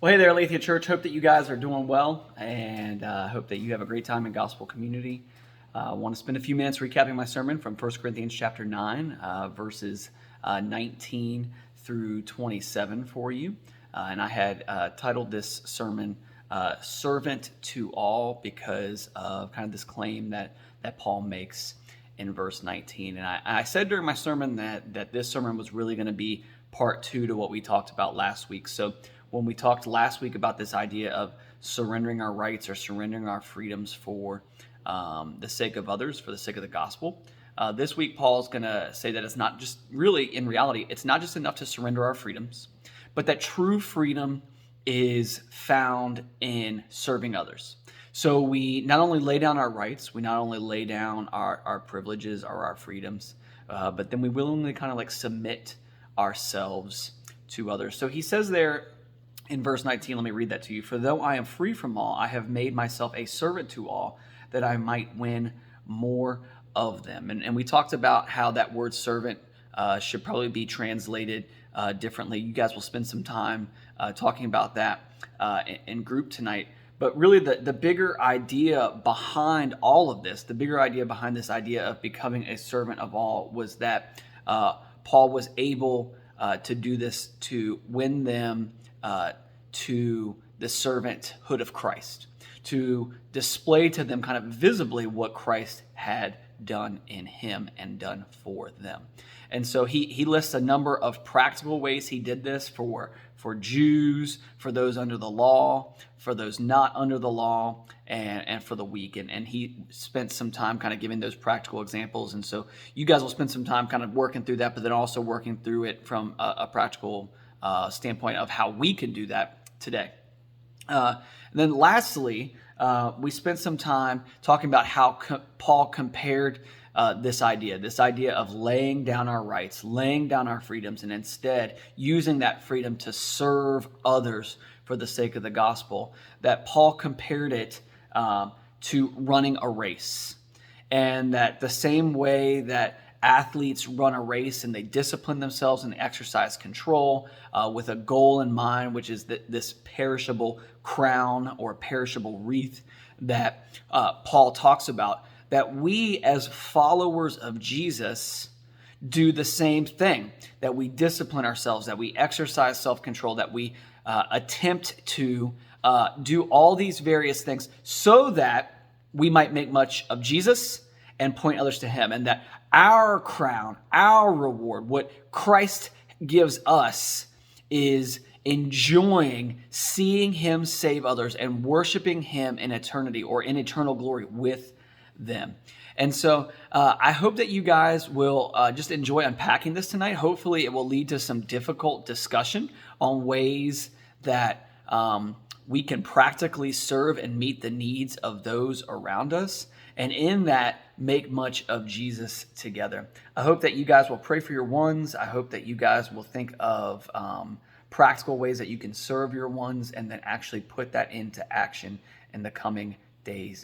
Well, hey there, Aletheia Church. Hope that you guys are doing well, and hope that you have a great time in gospel community. I want to spend a few minutes recapping my sermon from 1 Corinthians chapter 9, verses 19 through 27 for you. And I had titled this sermon, Servant to All, because of kind of this claim that Paul makes in verse 19. And I said during my sermon that this sermon was really going to be part two to what we talked about last week. So when we talked last week about this idea of surrendering our rights or surrendering our freedoms for the sake of others, for the sake of the gospel, this week Paul's going to say that it's not just really, in reality, it's not just enough to surrender our freedoms, but that true freedom is found in serving others. So we not only lay down our rights, we not only lay down our privileges or our freedoms, but then we willingly kind of like submit ourselves to others. So he says there in verse 19, let me read that to you. For though I am free from all, I have made myself a servant to all, that I might win more of them. And we talked about how that word servant should probably be translated differently. You guys will spend some time talking about that in group tonight. But really the bigger idea behind all of this, the bigger idea behind this idea of becoming a servant of all was that Paul was able to do this to win them to the servanthood of Christ, to display to them kind of visibly what Christ had done in him and done for them. And so he lists a number of practical ways he did this for Jews, for those under the law, for those not under the law, and for the weak. And he spent some time kind of giving those practical examples. And so you guys will spend some time kind of working through that, but then also working through it from a practical standpoint of how we can do that today. And then lastly, we spent some time talking about how Paul compared this idea of laying down our rights, laying down our freedoms, and instead using that freedom to serve others for the sake of the gospel, that Paul compared it to running a race. And that the same way that athletes run a race and they discipline themselves and they exercise control with a goal in mind, which is this perishable crown or perishable wreath that Paul talks about, that we as followers of Jesus do the same thing, that we discipline ourselves, that we exercise self-control, that we attempt to do all these various things so that we might make much of Jesus and point others to him, and that our crown, our reward, what Christ gives us is enjoying seeing him save others and worshiping him in eternity or in eternal glory with them. And so I hope that you guys will just enjoy unpacking this tonight. Hopefully it will lead to some difficult discussion on ways that we can practically serve and meet the needs of those around us, and in that make much of Jesus together. I hope that you guys will pray for your ones. I hope that you guys will think of practical ways that you can serve your ones and then actually put that into action in the coming days.